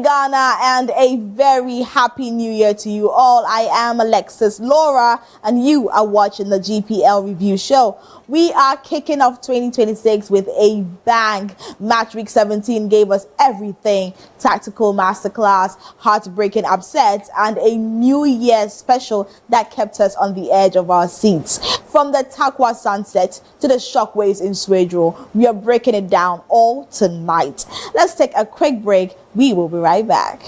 Ghana, and a very happy new year to you all. I am Alexis Laura, and you are watching the GPL review show. We are kicking off 2026 with a bang. Match week 17 gave us everything: tactical masterclass, heartbreaking upsets, and a New Year special that kept us on the edge of our seats. From the Takwa sunset to the shockwaves in Swedro, we are breaking it down all tonight. Let's take a quick break. We will be right back.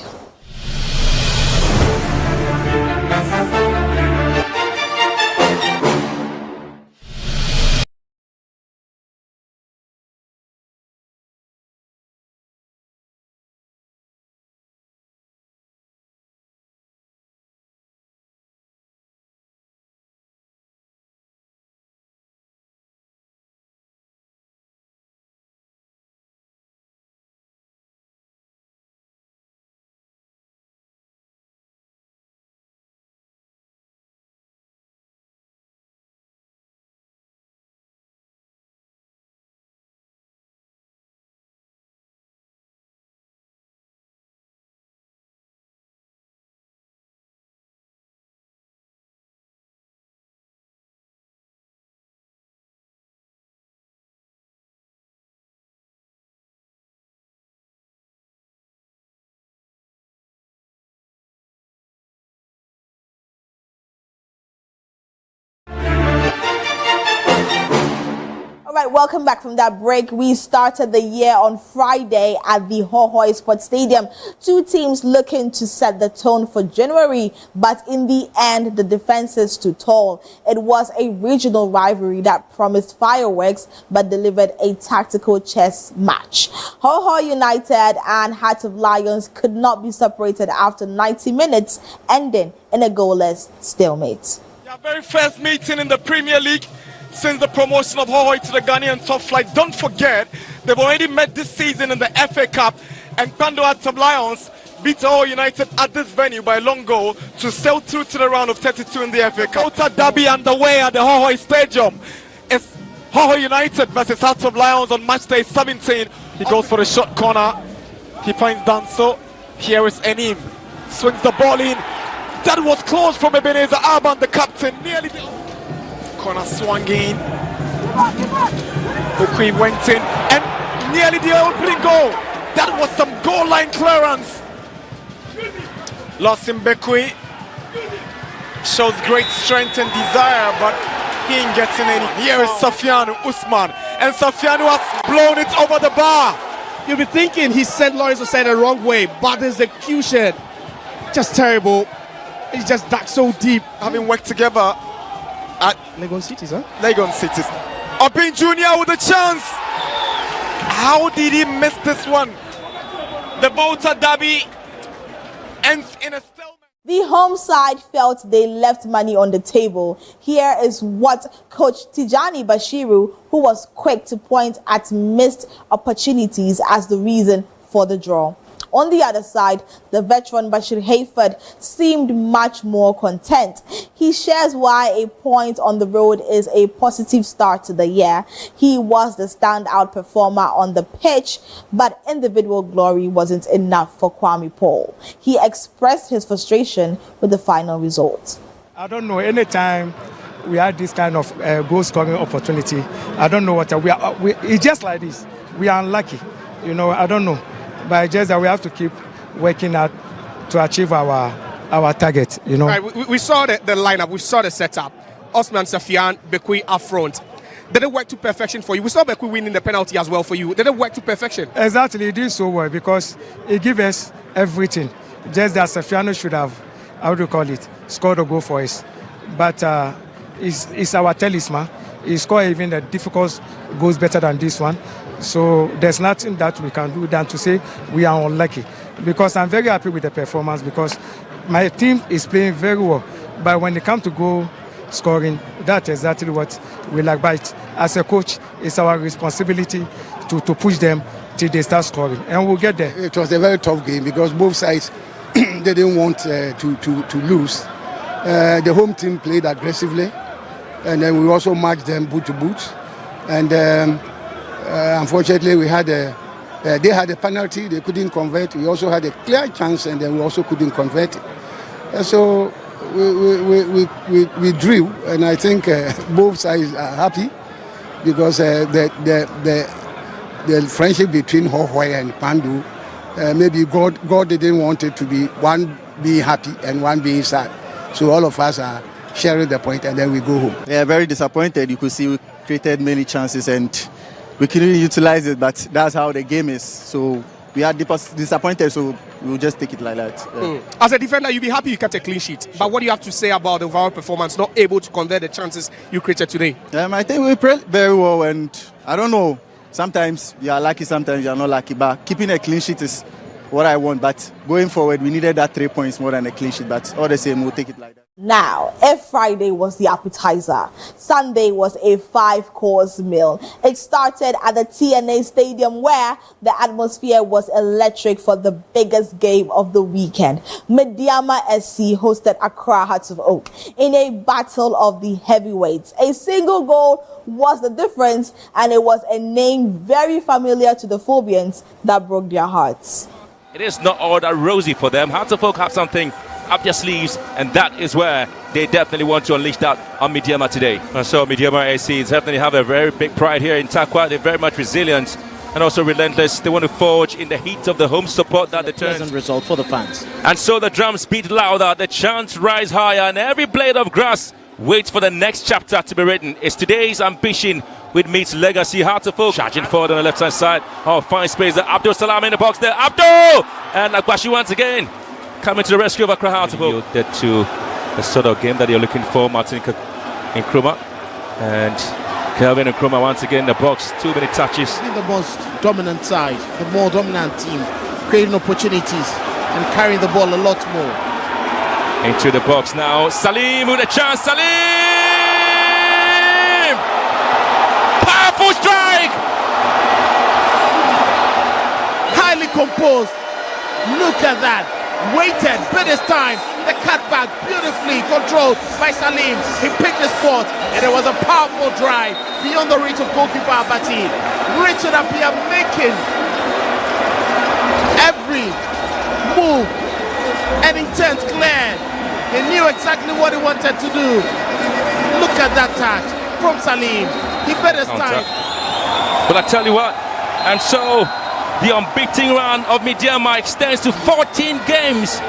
All right, welcome back from that break. We started the year on Friday at the Hohoi Sports Stadium. Two teams looking to set the tone for January, but in the end, the defenses stood tall. It was a regional rivalry that promised fireworks, but delivered a tactical chess match. Hohoi United and Heart of Lions could not be separated after 90 minutes, ending in a goalless stalemate. Their very first meeting in the Premier League since the promotion of Hohoi to the Ghanaian top flight. Don't forget, they've already met this season in the FA Cup, and Kwando Hearts of Lions beat Hohoi United at this venue by a long goal to sail through to the round of 32 in the FA Cup. Outer derby underway at the Hohoi Stadium. It's Hohoi United versus Hearts of Lions on match day 17. He goes for the short corner. He finds Danso. Here is Enim. Swings the ball in. That was close from Ebenezer Arban, the captain. Nearly the corner swung in. Okui went in and nearly the opening goal. That was some goal line clearance. Lost in Bekui. Shows great strength and desire, but he ain't getting any. Here is Safianu Usman, and Safianu has blown it over the bar. You'll be thinking he sent Lawrence to send the wrong way, but the execution just terrible. He just dug so deep. Having worked together at Legon Cities, huh? Legon Cities. Opin Jr. with a chance. How did he miss this one? The Volta derby ends in a stalemate. The home side felt they left money on the table. Here is what Coach Tijani Bashiru, who was quick to point at missed opportunities as the reason for the draw. On the other side, the veteran Bashir Hayford seemed much more content. He shares why a point on the road is a positive start to the year. He was the standout performer on the pitch, but individual glory wasn't enough for Kwame Paul. He expressed his frustration with the final result. I don't know, anytime we had this kind of goal scoring opportunity, I don't know what it's just like this. We are unlucky, I don't know. But just that we have to keep working out to achieve our target, Right, we saw the lineup, we saw the setup. Osman Safian, Bekui up front. Did it work to perfection for you? We saw Bekui winning the penalty as well for you. Did it work to perfection? Exactly, it did so well because it gives us everything. Just that Safiano should have, scored a goal for us. But it's our talisman. He scored even the difficult goals better than this one. So there's nothing that we can do than to say we are unlucky. Because I'm very happy with the performance because my team is playing very well. But when it comes to goal scoring, that's exactly what we like. But as a coach, it's our responsibility to push them till they start scoring. And we'll get there. It was a very tough game because both sides, they didn't want to lose. The home team played aggressively. And then we also matched them boot to boot. And unfortunately, we had a They had a penalty, they couldn't convert. We also had a clear chance, and then we also couldn't convert. So we drew, and I think both sides are happy because the friendship between Hohoi and Pandu, maybe God didn't want it to be one being happy and one being sad. So all of us are sharing the point, and then we go home. Yeah, very disappointed. You could see we created many chances and we couldn't utilize it, but that's how the game is. So we are disappointed, so we'll just take it like that. Yeah. As a defender, you'll be happy you kept a clean sheet. Sure. But what do you have to say about the overall performance, not able to convert the chances you created today? I think we played very well, and I don't know. Sometimes you are lucky, sometimes you are not lucky. But keeping a clean sheet is what I want. But going forward, we needed that 3 points more than a clean sheet. But all the same, we'll take it like that. Now, if Friday was the appetizer, Sunday was a 5-course meal. It started at the TNA Stadium where the atmosphere was electric for the biggest game of the weekend. Mediama SC hosted Accra Hearts of Oak in a battle of the heavyweights. A single goal was the difference, and it was a name very familiar to the Phobians that broke their hearts. It is not all that rosy for them. Hearts of Oak have something up their sleeves, and that is where they definitely want to unleash that on Mediama today. And so Mediama AC definitely have a very big pride here in Takwa. They're very much resilient and also relentless. They want to forge in the heat of the home support that they turn. Pleasant result for the fans. And so the drums beat louder, the chants rise higher, and every blade of grass waits for the next chapter to be written. It's today's ambition with Meets Legacy. Hearts of Oak charging forward on the left-hand side. Oh, fine space there. Abdul Salam in the box there. Abdul! And Akwashi once again coming to the rescue of Accra Hearts of Oak. Yielded to the sort of game that you're looking for, Martin Nkrumah. And Kelvin Nkrumah once again in the box. Too many touches. The most dominant side, the more dominant team, creating opportunities and carrying the ball a lot more. Into the box now. Salim with a chance. Salim! Powerful strike! Highly composed. Look at that. Waited, bit his time. The cutback beautifully controlled by Salim. He picked the spot, and it was a powerful drive beyond the reach of goalkeeper Abati. Richard Appiah making every move and intent clear. He knew exactly what he wanted to do. Look at that touch from Salim. He bet his time. But I tell you what, and so the unbeaten run of Mediama extends to 14 games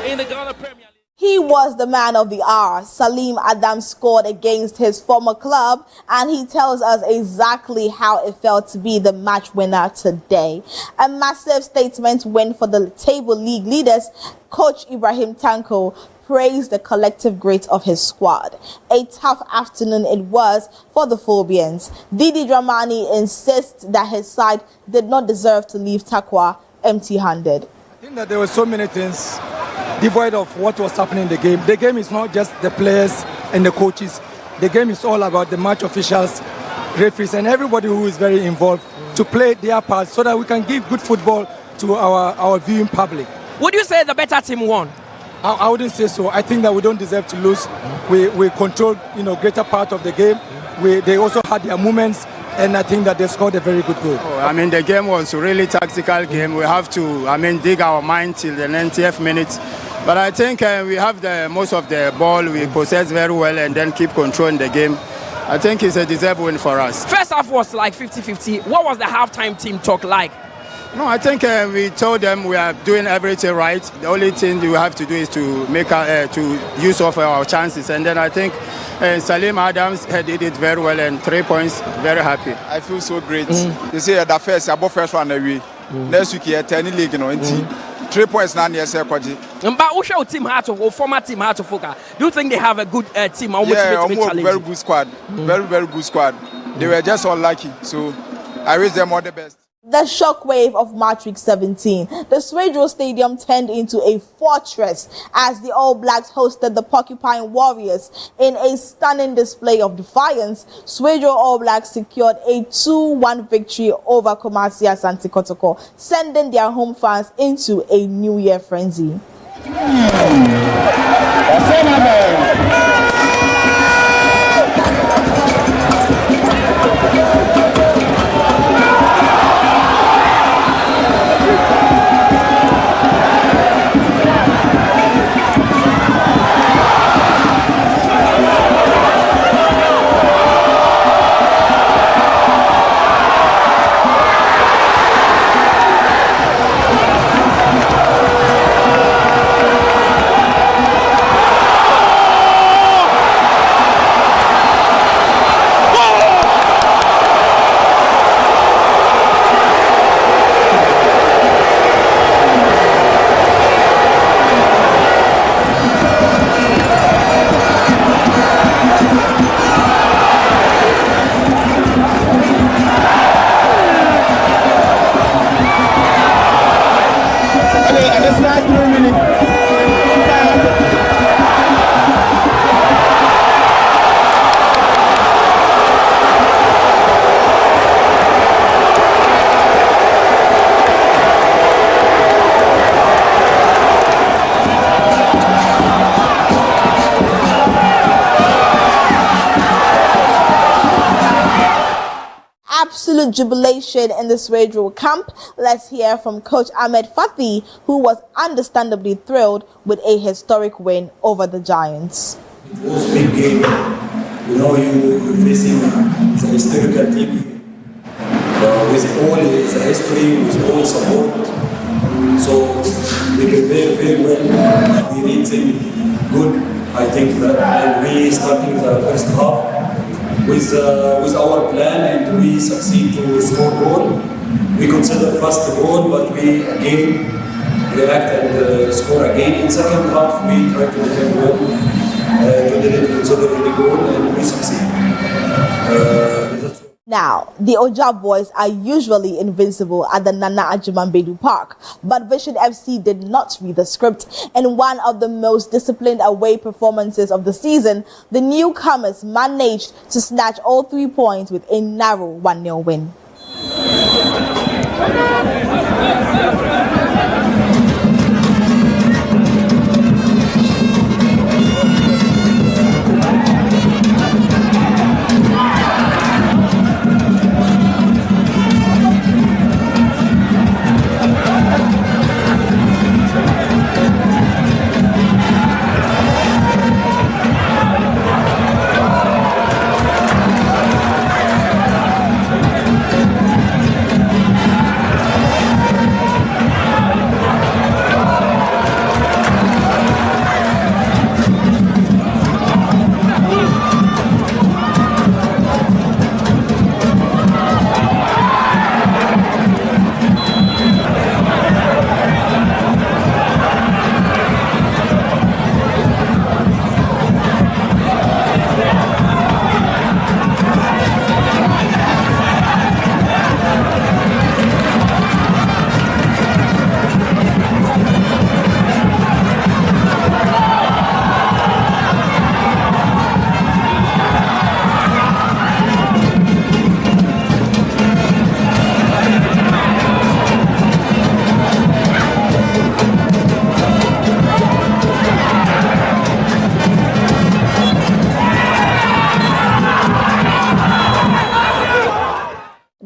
in the Ghana Premier League. He was the man of the hour. Salim Adams scored against his former club, and he tells us exactly how it felt to be the match winner today. A massive statement win for the table league leaders. Coach Ibrahim Tanko praised the collective grit of his squad. A tough afternoon it was for the Phobians. Didi Dramani insists that his side did not deserve to leave Takwa empty-handed. I think that there were so many things devoid of what was happening in the game. The game is not just the players and the coaches. The game is all about the match officials, referees, and everybody who is very involved to play their part so that we can give good football to our viewing public. Would you say the better team won? I wouldn't say so. I think that we don't deserve to lose. We controlled, greater part of the game. They also had their moments, and I think that they scored a very good goal. The game was a really tactical game. We have to, dig our mind till the 90th minute. But I think we have most of the ball. We possess very well and then keep controlling the game. I think it's a deserved win for us. First half was like 50-50. What was the halftime team talk like? No, I think we told them we are doing everything right. The only thing we have to do is to make to use of our chances. And then I think Salim Adams did it very well, and 3 points. Very happy. I feel so great. You see, the first above first one away. Next week here, 10 league, 3 points now near Sekoji. But who show team Hearts of Oak, former team Hearts of Oak? Do you think they have a good team? Yeah, very good squad. Very, very good squad. They were just unlucky. So I wish them all the best. The shockwave of Match Week 17. The Swedro Stadium turned into a fortress as the All Blacks hosted the Porcupine Warriors. In a stunning display of defiance, Swedro All Blacks secured a 2-1 victory over Kumasi Asante Kotoko, sending their home fans into a New Year frenzy. absolute jubilation in the Swedro camp. Let's hear from Coach Ahmed Fathi, who was understandably thrilled with a historic win over the Giants. It was a big game. You know, you're facing the historical team. With all the history, with all support. So we prepared very well. We did good, I think, and we starting the first half with our plan, and we succeed to score goal. We consider first goal, but we again react and score again. In second half, we try to defend well. We didn't consider any goal, and we succeed. Now, the Oja boys are usually invincible at the Nana Ajuman Bedu Park, but Vision FC did not read the script. In one of the most disciplined away performances of the season, the newcomers managed to snatch all 3 points with a narrow 1-0 win.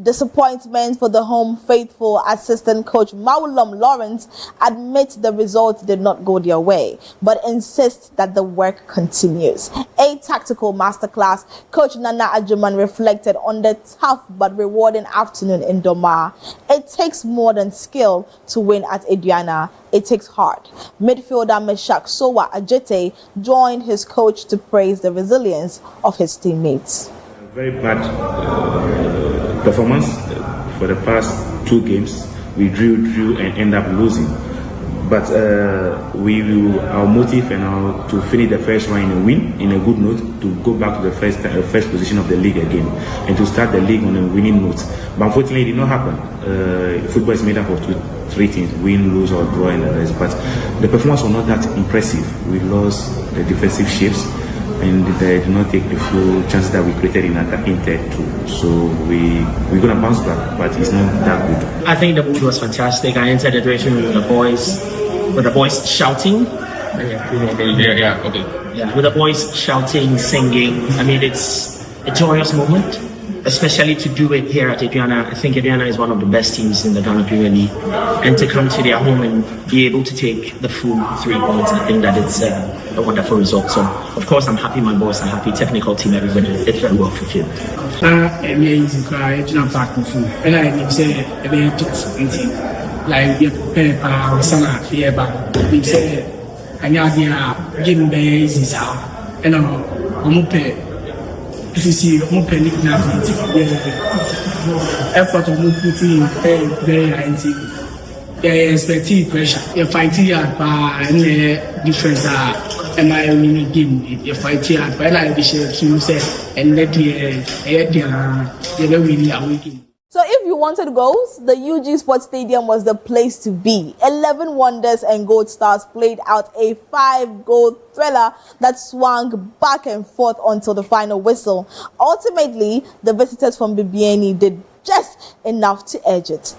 Disappointment for the home faithful. Assistant coach Maulam Lawrence admits the results did not go their way, but insists that the work continues. A tactical masterclass, Coach Nana Ajuman reflected on the tough but rewarding afternoon in Doma. It takes more than skill to win at Aduana. It takes heart. Midfielder Meshak Sowa Ajete joined his coach to praise the resilience of his teammates. Very bad performance for the past 2 games. We drew and end up losing. But our motive and to finish the first one in a win, in a good note, to go back to the first position of the league again, and to start the league on a winning note. But unfortunately, it did not happen. Football is made up of 3 things: win, lose, or draw, and the rest. But the performance was not that impressive. We lost the defensive shapes, and they did not take the full chances that we created in attacking third too. So we're gonna bounce back, but it's not that good. I think the mood was fantastic. I entered the dressing room with the boys shouting. With the boys shouting, singing. I mean, it's a joyous moment, especially to do it here at Aduana. I think Aduana is one of the best teams in the Ghana Premier League, and to come to their home and be able to take the full 3 points, I think that it's a wonderful result. So, of course, I'm happy. My boys are happy. Technical team, everybody, it's very well fulfilled. Like paper, sana, fieba, we say, and yadia, game base is out, and Omupe, if you see Omupe Nick Navy, effort of putting very high. They expect pressure. You fight here and the difference am I winning game? You fight here, but like Bishop say, and let the winning a weekend. So if you wanted goals, the UG Sports Stadium was the place to be. 11 Wonders and Gold Stars played out a 5-goal thriller that swung back and forth until the final whistle. Ultimately, the visitors from Bibiani did just enough to edge it.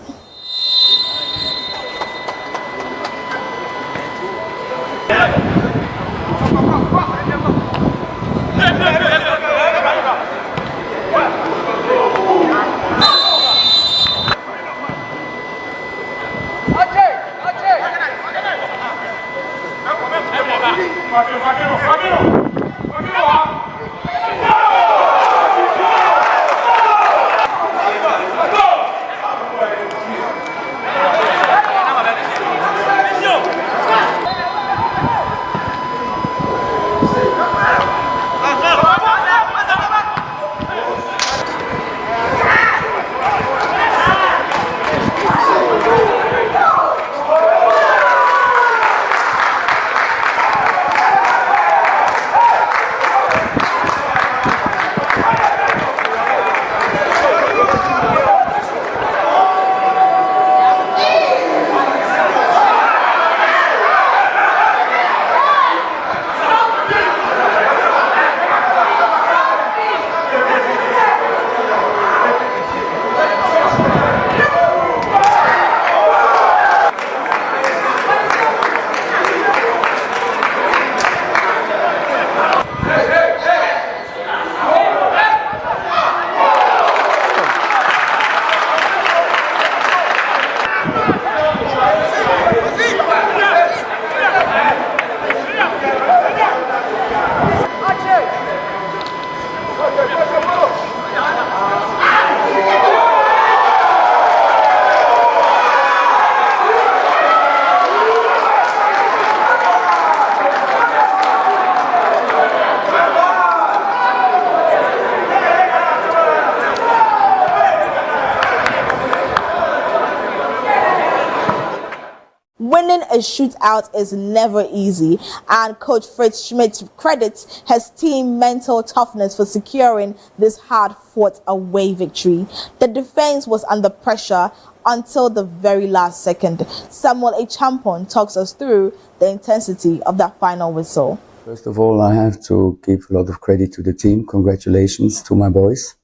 a shootout is never easy, and Coach Fritz Schmidt credits his team mental toughness for securing this hard-fought away victory. The defense was under pressure until the very last second. Samuel A. Champon talks us through the intensity of that final whistle. First of all, I have to give a lot of credit to the team. Congratulations to my boys.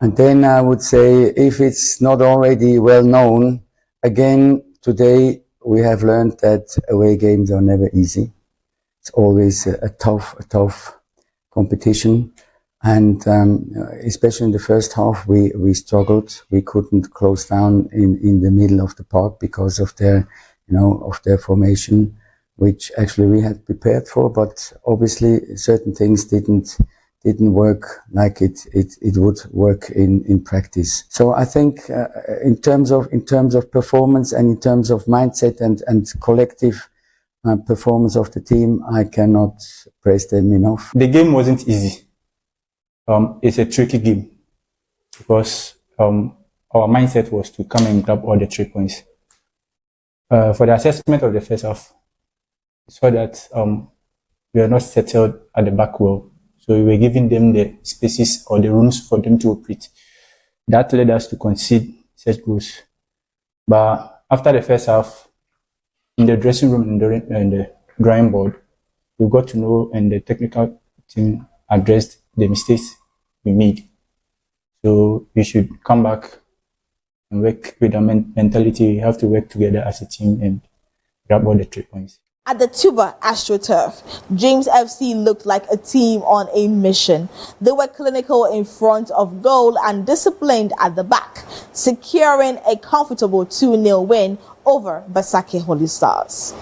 And then I would say, if it's not already well known, again, today we have learned that away games are never easy. It's always a tough competition. And especially in the first half, we struggled. We couldn't close down in the middle of the park because of their formation, which actually we had prepared for. But obviously, certain things didn't work like it would work in practice. So I think in terms of performance and in terms of mindset and collective performance of the team, I cannot praise them enough. The game wasn't easy. It's a tricky game because our mindset was to come and grab all the 3 points. For the assessment of the first half, we saw that we are not settled at the back well. So we were giving them the spaces or the rooms for them to operate. That led us to concede such goals. But after the first half, in the dressing room and the drawing board, we got to know, and the technical team addressed the mistakes we made. So we should come back and work with our mentality. We have to work together as a team and grab all the 3 points. At the Tuba AstroTurf, James FC looked like a team on a mission. They were clinical in front of goal and disciplined at the back, securing a comfortable 2-0 win over Basake Holy Stars.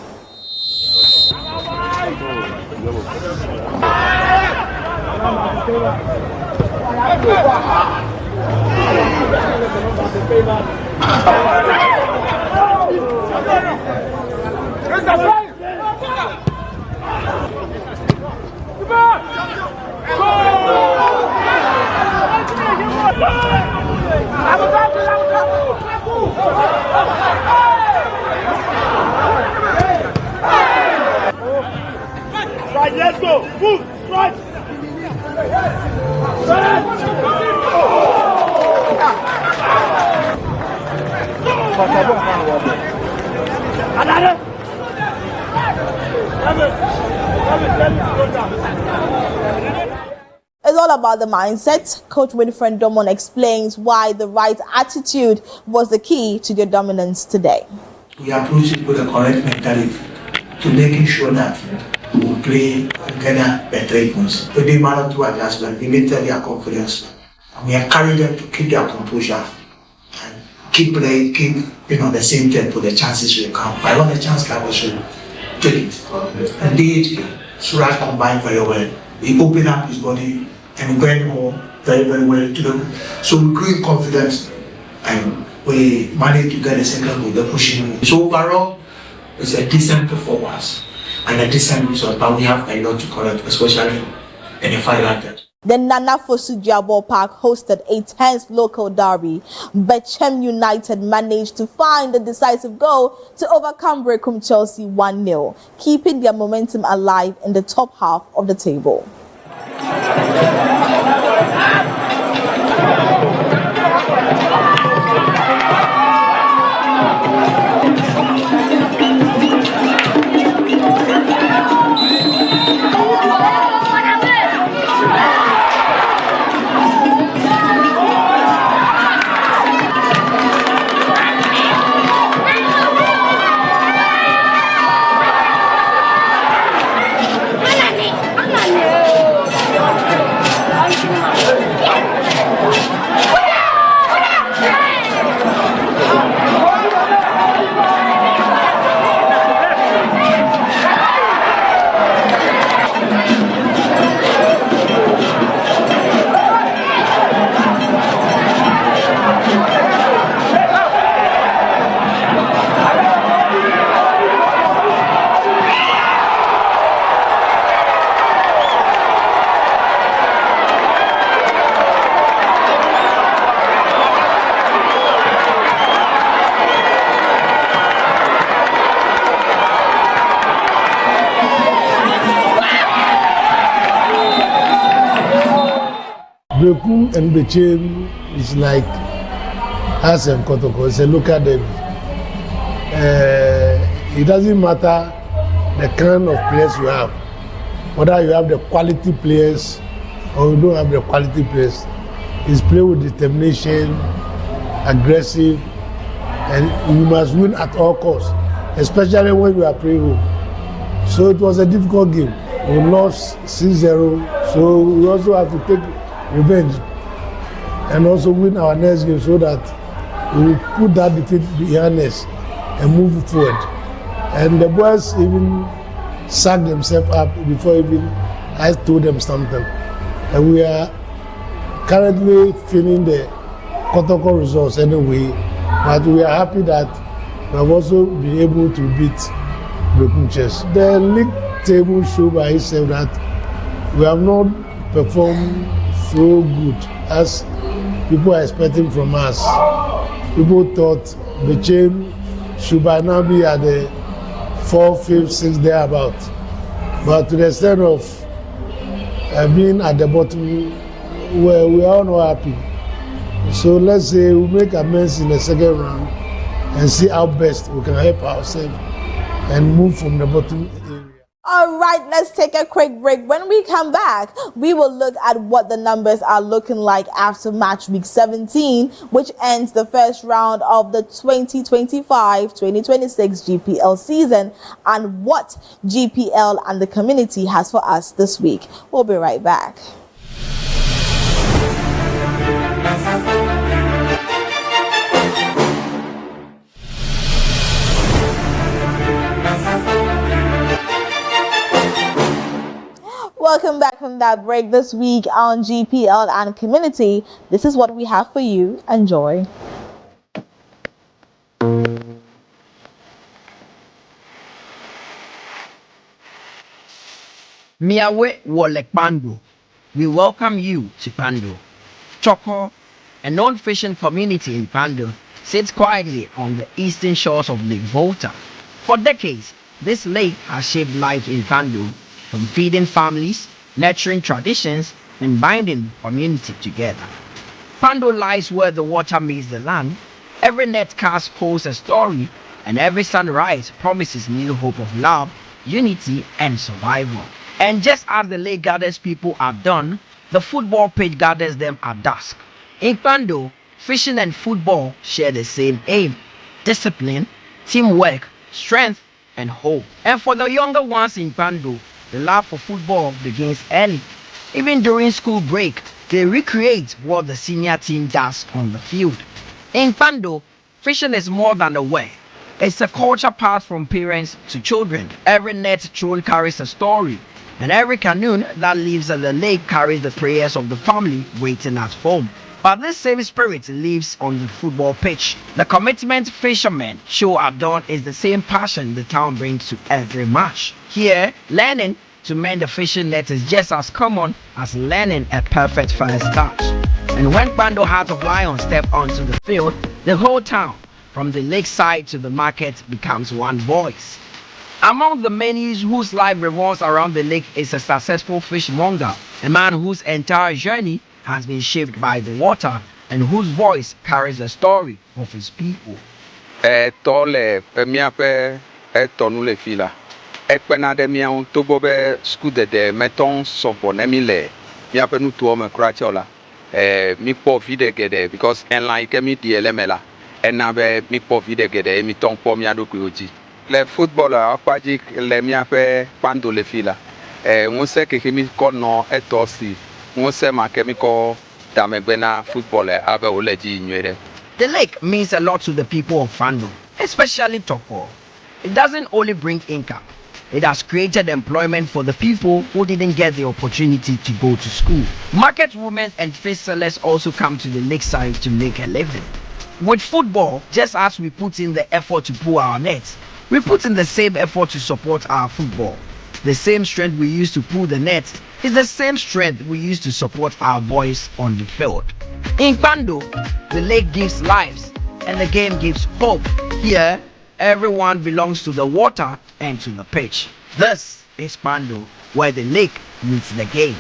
Right, let's go. Move. Right. It's all about the mindset. Coach Winfred Domon explains why the right attitude was the key to their dominance today. We approach it with a correct mentality to making sure that we will play and gather the 3 points. So they managed to adjustment, limited their confidence. And we encourage them to keep their composure and keep playing, keep the same tempo. The chances will come. But when the chance comes, we should take it. Indeed, Suraj combined very well. He opened up his body and went more very, very well to them. So we grew confidence and we managed to get a second goal, the pushing. So overall, it's a decent performance and a decent result, but we have a lot to correct, especially in a fight like that. The Nana Fosu Diabo Park hosted a tense local derby. Bechem United managed to find the decisive goal to overcome Brecum Chelsea 1-0, keeping their momentum alive in the top half of the table. Brekum and Bechem is like us and Kotoko. It's a local derby. It doesn't matter the kind of players you have, whether you have the quality players or you don't have the quality players. It's play with determination, aggressive, and you must win at all costs, especially when you are playing home. So it was a difficult game. We lost 6-0, so we also have to take revenge and also win our next game so that we will put that defeat behind us and move forward. And the boys even sacked themselves up before even I told them something. And we are currently feeling the Kotoko results anyway, but we are happy that we have also been able to beat Brekum Chess. The league table show by itself that we have not performed so good as people are expecting from us. People thought the chain should by now be at the 4th, 5th, 6th thereabout. But to the extent of being at the bottom, well, we are not happy. So let's say we make amends in the second round and see how best we can help ourselves and move from the bottom. All right, let's take a quick break. When we come back, we will look at what the numbers are looking like after match week 17, which ends the first round of the 2025-2026 GPL season, and what GPL and the community has for us this week. We'll be right back. Welcome back from that break. This week on GPL and community, this is what we have for you. Enjoy. Miawe Wolek Pando. We welcome you to Pando. Choco, a non-fishing community in Pando, sits quietly on the eastern shores of Lake Volta. For decades, this lake has shaped life in Pando, from feeding families, nurturing traditions, and binding the community together. Pando lies where the water meets the land. Every net cast holds a story, and every sunrise promises new hope of love, unity, and survival. And just as the lake gathers people at dawn, the football pitch gathers them at dusk. In Pando, fishing and football share the same aim: discipline, teamwork, strength, and hope. And for the younger ones in Pando, the love for football begins early. Even during school break, they recreate what the senior team does on the field. In Pando, fishing is more than a way. It's a culture passed from parents to children. Every net thrown carries a story, and every canoe that leaves at the lake carries the prayers of the family waiting at home. But this same spirit lives on the football pitch. The commitment fishermen show at dawn is the same passion the town brings to every match. Here, learning to mend the fishing net is just as common as learning a perfect first touch. And when Pando Heart of Lion step onto the field, the whole town, from the lakeside to the market, becomes one voice. Among the many whose life revolves around the lake is a successful fishmonger, a man whose entire journey has been shaped by the water and whose voice carries the story of his people. Tole miape tonu le fila. Ekpena de miau tobo be skude de meton sopo ne mi le. Miape nu tuo me krachola. Mi po vide gede because en like mi di elemela. Ena be mi po vide gede mi ton po mi ado kuoji. Le footballer akwaji le miape Pando le fila. Ngose ke mi kono etosi. Ngose ma ke mi ko tamegbena footballer abe oleji nywere. The lake means a lot to the people of Pando, especially Toko. It doesn't only bring income. It has created employment for the people who didn't get the opportunity to go to school. Market women and fish sellers also come to the lakeside to make a living. With football, just as we put in the effort to pull our nets, we put in the same effort to support our football. The same strength we use to pull the nets is the same strength we use to support our boys on the field. In Pando, the lake gives lives and the game gives hope. Here, everyone belongs to the water and to the pitch. This is Pando, where the lake meets the game.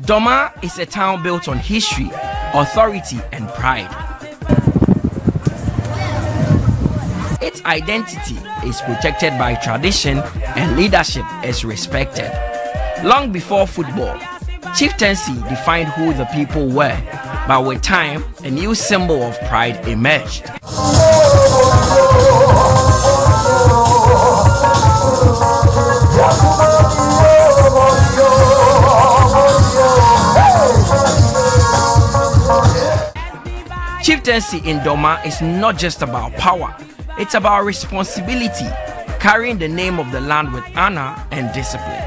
Doma is a town built on history, authority, and pride. Its identity is protected by tradition and leadership is respected. Long before football, chieftaincy defined who the people were, but with time, a new symbol of pride emerged. Chieftaincy in Doma is not just about power, it's about responsibility, carrying the name of the land with honor and discipline.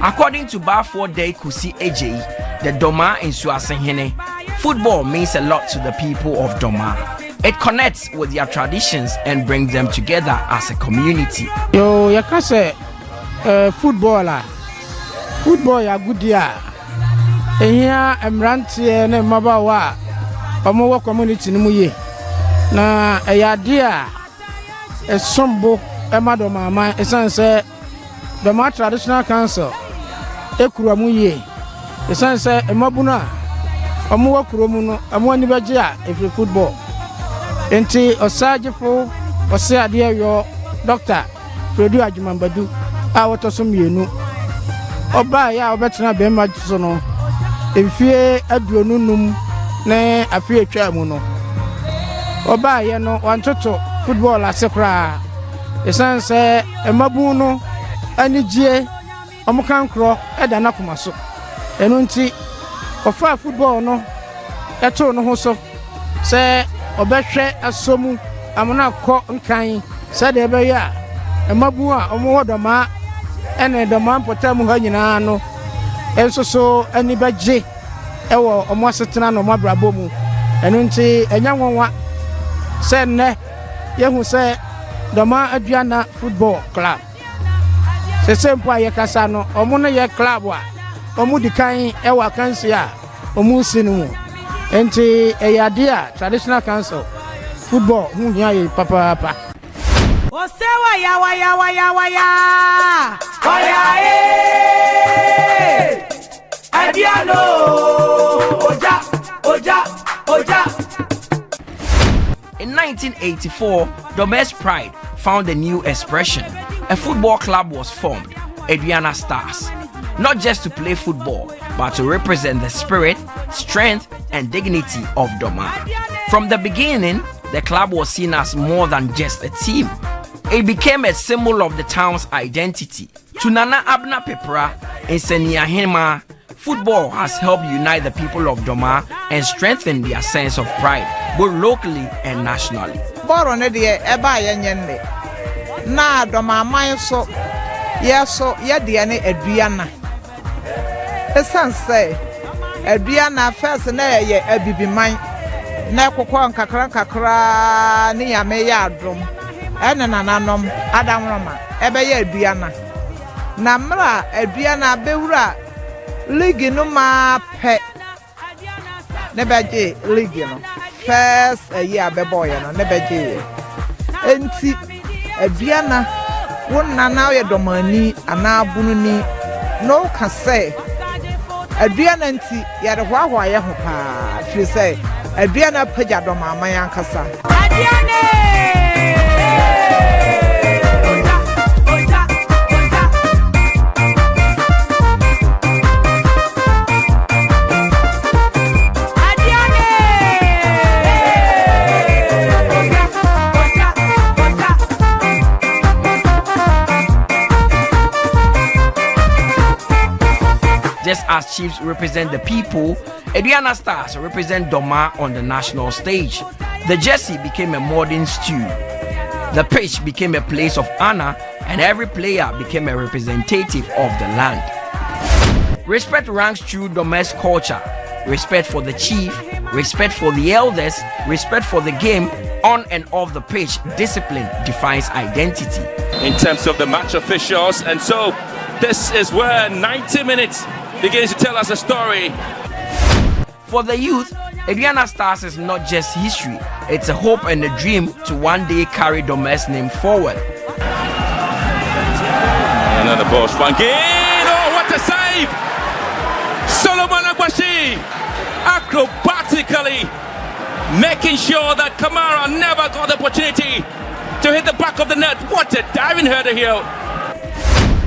According to Bafo Day Kusi Eji, the Doma in Suasenhene, football means a lot to the people of Doma. It connects with their traditions and brings them together as a community. Yo, you can say footballer. Football ya good ya. Here emrantie ne mabawa. Omo community ni muye. Na eyadia esombo emadoma man esanse Doma Traditional Council ekura muye. Esanse emabuna omo wakuro mu no amo ani beje a efi football. Enti osajefo ose ade yo Dr. Fredu Ajumambadu a wotoso mienu. Oba ya obetena be ma so no efie aduonunum ne afie atwa mu no. Oba ye no wantoto football asekra. Esanse emabu no anigye omukankro eda na komaso. Enu nti ofa football no eto no ho so se obehwe asomu amuna kɔ nkan se de be ya emabu a omo Doma ene Doma potamu ha nyina no enso so ani beje ewo omo asetena no mabrabo mu enu nti enya nwonwa se ne yehu se Doma Aduana Football Club se sempo aye kasa no omo no ye club a omo dikan ewa kansi a omo sinu mu enti eyadia Traditional Council football hu hia ye papa papa Osewa ya eh Adiano Oja. In 1984, Doma's pride found a new expression. A football club was formed, Aduana Stars, not just to play football, but to represent the spirit, strength, and dignity of Doma. From the beginning, the club was seen as more than just a team. It became a symbol of the town's identity. To Nana Abna Pepra and Senia Hema, football has helped unite the people of Doma and strengthen their sense of pride, both locally and nationally. Boro ne de eba yenye na Doma man so ye de ne aduana. Esanse aduana first na ye abibiman na kokọ nkakra ni yame ya adom ene nananom adamroma ebe ye aduana na mra aduana bewura league no ma pe ne beje league no first year beboy no ne beje enti aduana wonna na ye domani ana bununi no ka say aduana nti ye de hwahwa ye ho pa firi say aduana pagya Doma man ankasa Just as chiefs represent the people, Aduana Stars represent Doma on the national stage. The jersey became a modern stew. The pitch became a place of honor, and every player became a representative of the land. Respect ranks through Doma's culture. Respect for the chief, respect for the elders, respect for the game, on and off the pitch. Discipline defines identity. In terms of the match officials, and so this is where 90 minutes begins to tell us a story. For the youth, Aduana Stars is not just history, it's a hope and a dream to one day carry Doma's name forward. Another ball swung in. Oh, what a save! Solo Solomon Agbashi acrobatically making sure that Kamara never got the opportunity to hit the back of the net. What a diving header here.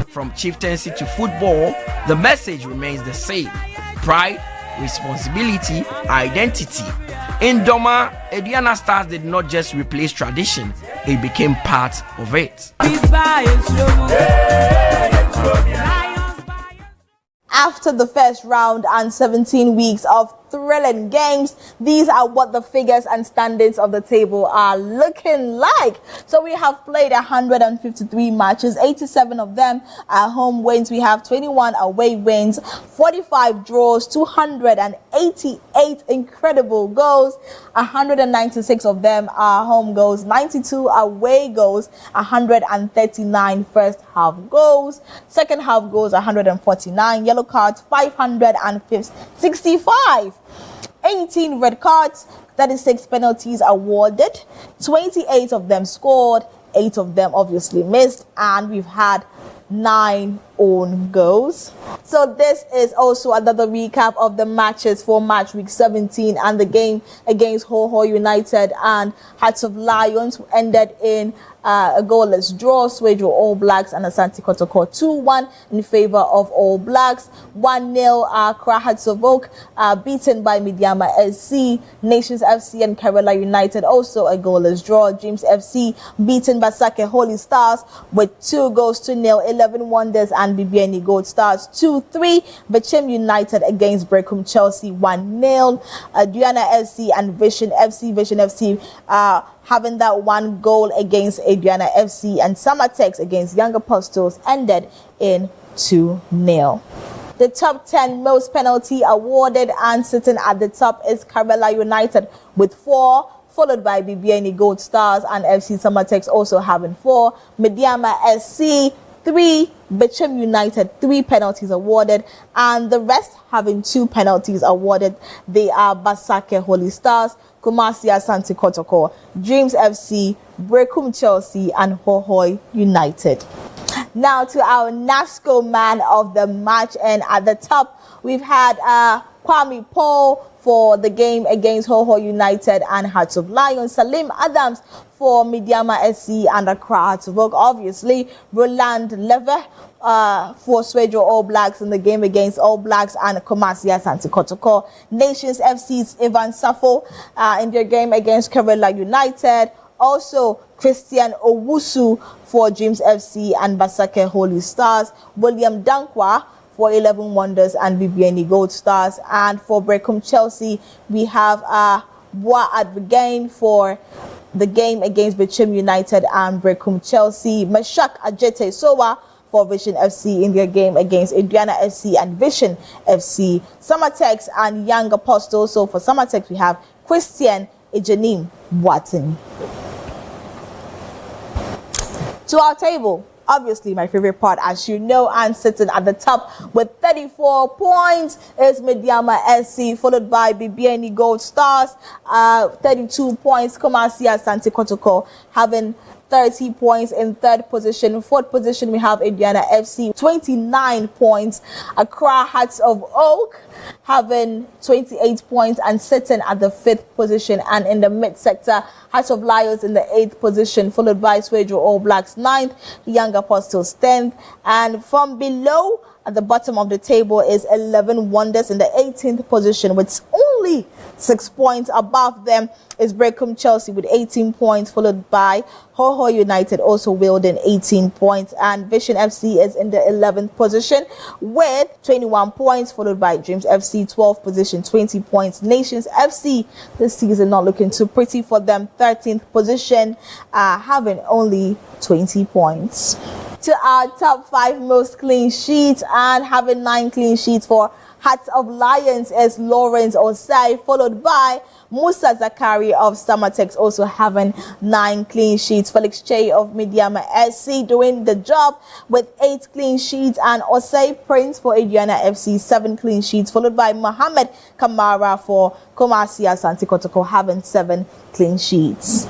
From chieftaincy to football, the message remains the same. Pride, responsibility, identity. In Doma, Aduana Stars did not just replace tradition, it became part of it. After the first round and 17 weeks of thrilling games, these are what the figures and standings of the table are looking like. So we have played 153 matches, 87 of them are home wins. We have 21 away wins, 45 draws, 288 incredible goals, 196 of them are home goals, 92 away goals, 139 first half goals, second half goals 149, yellow cards 565, 18 red cards, 36 penalties awarded, 28 of them scored, 8 of them obviously missed, and we've had 9 own goals. So this is also another recap of the matches for match week 17 and the game against Ho United and Hearts of Lions, who ended in a goalless draw. Swajo All Blacks and Asante Kotoko 2-1 in favor of All Blacks. 1-0 Accra Hearts of Oak beaten by Midiama SC. Nations FC and Kerala United also a goalless draw. Dreams FC beaten by Sake Holy Stars with 2-0. 11 Wonders and BBNE Gold Stars 2-3. Bichem United against Brecum Chelsea 1-0. Aduana FC and Vision FC having that 1 goal against Aduana FC, and Samatex against Young Apostles ended in 2-0. The top 10 most penalty awarded, and sitting at the top is Kerala United with 4, followed by BBNE Gold Stars and FC Samatex also having 4. Midiama SC 3, Bichem United 3 penalties awarded, and the rest having 2 penalties awarded. They are Basake Holy Stars, Kumasi Asante Kotoko, Dreams FC, Brecum Chelsea, and Hohoi United. Now to our NASCO man of the match, and at the top we've had Kwame Paul for the game against Hoho United and Hearts of Lions, Salim Adams for Midiama SC and Accra Hearts of Oak, obviously Roland Leve for Swajo All Blacks in the game against All Blacks and Kumasi Asante Kotoko. Nations FC's Ivan Safo in their game against Kerala United. Also, Christian Owusu for Dreams FC and Basake Holy Stars. William Dankwa for 11 Wonders and BBNE Gold Stars. And for Brecum Chelsea, we have Boa Adregain for the game against Bichem United and Brecum Chelsea. Mashak Ajete Sowa for Vision FC in their game against Aduana FC and Vision FC. Samatex and Young Apostles. So for Samatex, we have Christian Ejanim Watson. To our table, obviously my favorite part, as you know, and sitting at the top with 34 points is Midiama SC, followed by BBNE Gold Stars, 32 points. Kumasi Asante Kotoko having 30 points in 3rd position. 4th position, we have Aduana FC, 29 points. Accra Hearts of Oak having 28 points and sitting at the 5th position. And in the mid-sector, Hearts of Lions in the 8th position, followed by Swajo All Blacks 9th, Young Apostles 10th. And from below, at the bottom of the table, is 11 Wonders in the 18th position with only 6 points. Above them is Brecum Chelsea with 18 points, followed by Hoho United also wielding 18 points. And Vision FC is in the 11th position with 21 points, followed by Dreams FC 12th position, 20 points. Nations FC this season not looking too pretty for them, 13th position, having only 20 points. To our top 5 most clean sheets, and having 9 clean sheets for Hearts of Lions is Lawrence Osai, followed by Musa Zakari of Samatex also having 9 clean sheets. Felix Che of Midiama SC doing the job with 8 clean sheets, and Osai Prince for Aduana FC 7 clean sheets, followed by Mohammed Kamara for Kumasi Asante Kotoko having 7 clean sheets.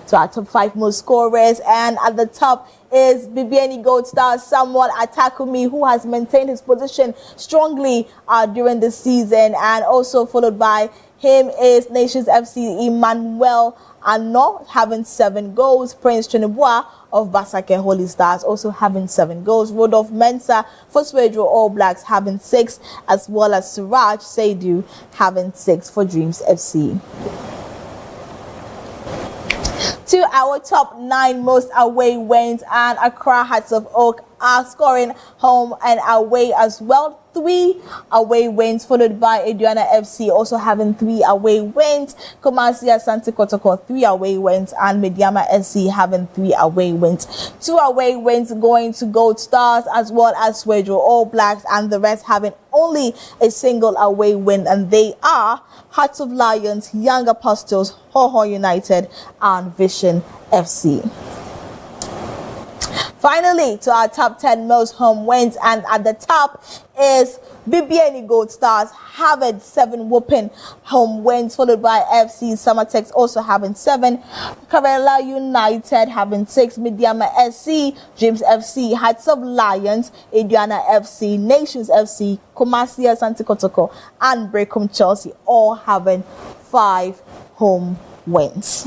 To our top 5 most scorers, and at the top is BBN Gold star Samuel Atakumi, who has maintained his position strongly during the season, and also followed by him is Nations FC Emmanuel Ano having 7 goals. Prince Chinibua of Basake Holy Stars also having 7 goals. Rodolphe Mensah for Swedro All Blacks having 6, as well as Suraj Saidu having 6 for Dreams FC. To our top 9 most away wins, and Accra Hearts of Oak are scoring home and away as well. 3 away wins, followed by Aduana FC also having 3 away wins. Kumasi Asante Kotoko 3 away wins, and Mediama SC having 3 away wins. 2 away wins going to Gold Stars as well as Swedro All Blacks, and the rest having only a single away win, and they are Hearts of Lions, Young Apostles, Hoho United, and Vision FC. Finally, to our top 10 most home wins, and at the top is BBN Gold Stars having 7 whooping home wins, followed by FC Summertex also having 7, Karela United having 6, Mediama SC, Dreams FC, Hearts of Lions, Aduana FC, Nations FC, Kumasi Asante Kotoko, and Brecum Chelsea all having 5 home wins.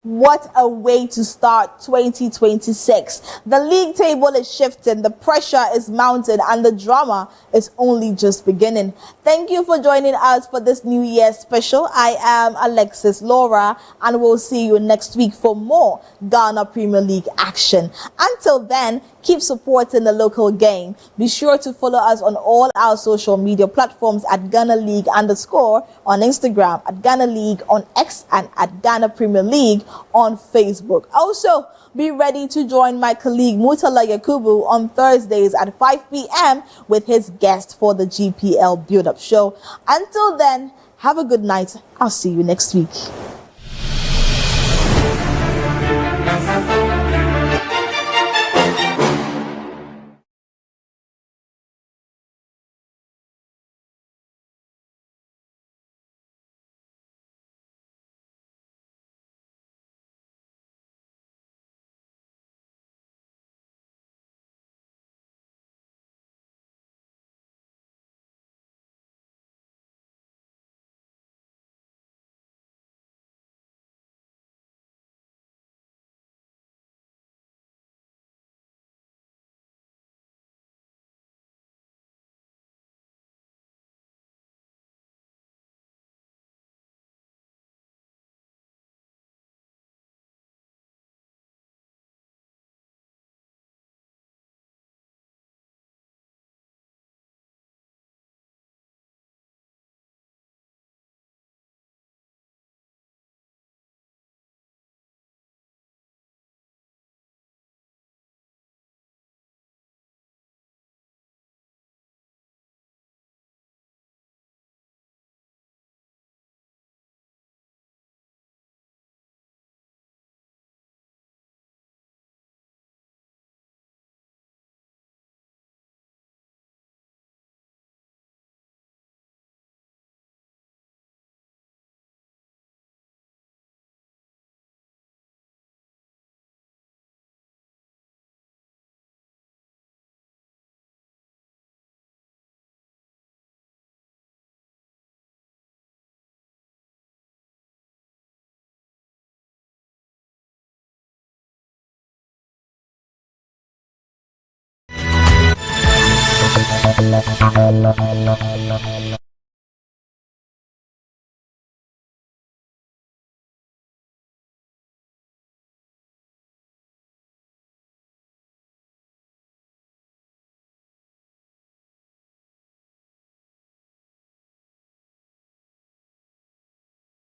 What a way to start 2026. The league table is shifting, the pressure is mounting, and the drama is only just beginning. Thank you for joining us for this New Year special. I am Alexis Laura, and we'll see you next week for more Ghana Premier League action. Until then, keep supporting the local game. Be sure to follow us on all our social media platforms at Ghana League _ on Instagram, at Ghana League on X, and at Ghana Premier League on Facebook. Also, be ready to join my colleague Mutala Yakubu on Thursdays at 5 p.m. with his guest for the GPL Build-Up Show. Until then, have a good night. I'll see you next week.